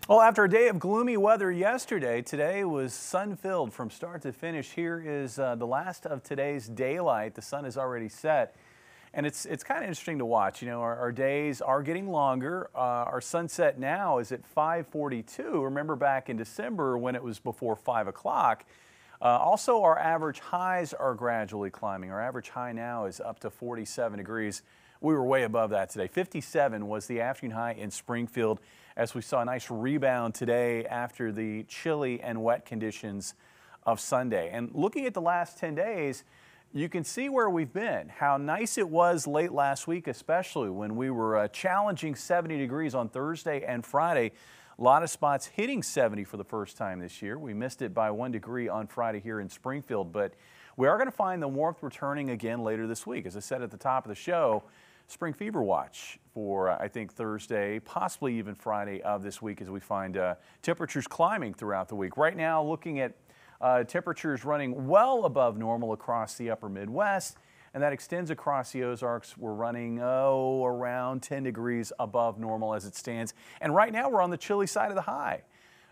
Well, after a day of gloomy weather yesterday, today was sun-filled from start to finish. Here is the last of today's daylight. The sun is already set, and it's kind of interesting to watch. You know, our days are getting longer. Our sunset now is at 5:42. Remember back in December when it was before 5 o'clock. Also, our average highs are gradually climbing. Our average high now is up to 47 degrees. We were way above that today. 57 was the afternoon high in Springfield, as we saw a nice rebound today after the chilly and wet conditions of Sunday. And looking at the last 10 days, you can see where we've been, how nice it was late last week, especially when we were challenging 70 degrees on Thursday and Friday. A lot of spots hitting 70 for the first time this year. We missed it by 1 degree on Friday here in Springfield, but we are going to find the warmth returning again later this week. As I said at the top of the show, Spring Fever Watch for, I think, Thursday, possibly even Friday of this week as we find temperatures climbing throughout the week. Right now, looking at temperatures running well above normal across the upper Midwest, and that extends across the Ozarks. We're running, around 10 degrees above normal as it stands. And right now, we're on the chilly side of the high,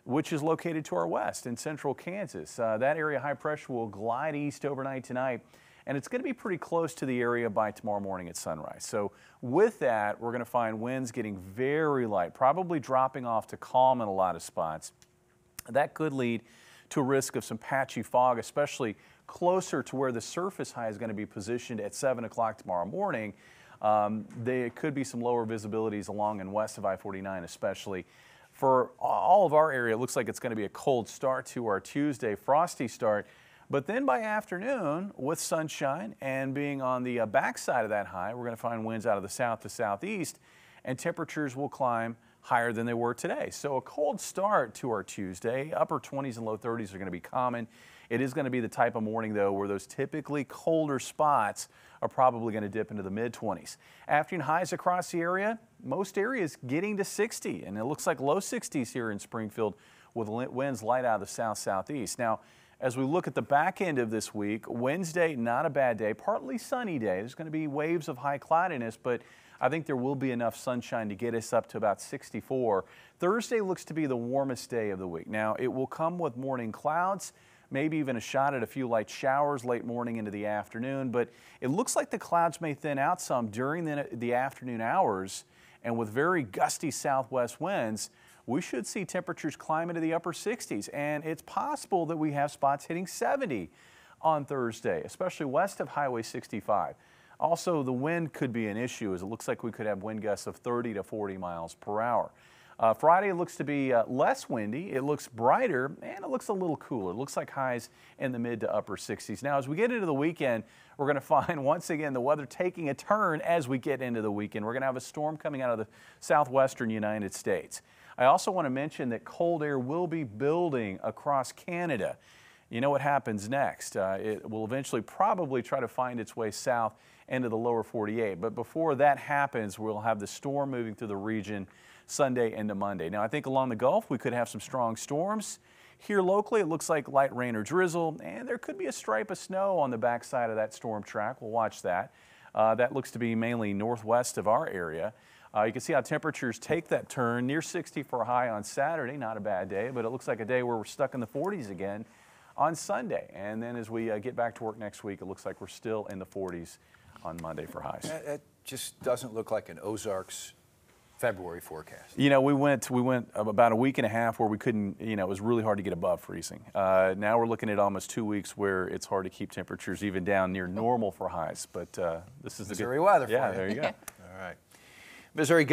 which is located to our west in central Kansas. That area high pressure will glide east overnight tonight, and it's going to be pretty close to the area by tomorrow morning at sunrise. So with that, we're going to find winds getting very light, probably dropping off to calm in a lot of spots. That could lead to a risk of some patchy fog, especially closer to where the surface high is going to be positioned at 7 o'clock tomorrow morning. There could be some lower visibilities along and west of I-49 especially. For all of our area, it looks like it's going to be a cold start to our Tuesday, frosty start. But then by afternoon, with sunshine and being on the backside of that high, we're going to find winds out of the south to southeast, and temperatures will climb higher than they were today. So a cold start to our Tuesday. Upper 20s and low 30s are going to be common. It is going to be the type of morning, though, where those typically colder spots are probably going to dip into the mid-20s. Afternoon highs across the area, most areas getting to 60, and it looks like low 60s here in Springfield with winds light out of the south-southeast. Now, as we look at the back end of this week, Wednesday, not a bad day, partly sunny day. There's going to be waves of high cloudiness, but I think there will be enough sunshine to get us up to about 64. Thursday looks to be the warmest day of the week. Now, it will come with morning clouds, maybe even a shot at a few light showers late morning into the afternoon, but it looks like the clouds may thin out some during the afternoon hours, and with very gusty southwest winds, we should see temperatures climb into the upper 60s, and it's possible that we have spots hitting 70 on Thursday, especially west of Highway 65. Also, the wind could be an issue, as it looks like we could have wind gusts of 30 to 40 miles per hour. Friday looks to be less windy, it looks brighter, and it looks a little cooler. It looks like highs in the mid to upper 60s. Now, as we get into the weekend, we're going to find, once again, the weather taking a turn as we get into the weekend. We're going to have a storm coming out of the southwestern United States. I also want to mention that cold air will be building across Canada. You know what happens next. It will eventually probably try to find its way south into the lower 48. But before that happens, we'll have the storm moving through the region Sunday into Monday. Now, I think along the Gulf, we could have some strong storms. Here locally, it looks like light rain or drizzle, and there could be a stripe of snow on the backside of that storm track. We'll watch that. That looks to be mainly northwest of our area. You can see how temperatures take that turn, near 60 for a high on Saturday. Not a bad day, but it looks like a day where we're stuck in the 40s again on Sunday. And then as we get back to work next week, it looks like we're still in the 40s on Monday for highs. That just doesn't look like an Ozarks February forecast. You know, we went about a week and a half where we couldn't, it was really hard to get above freezing. Now we're looking at almost 2 weeks where it's hard to keep temperatures even down near normal for highs. But this is Missouri weather for you. Yeah, there you go. All right. Missouri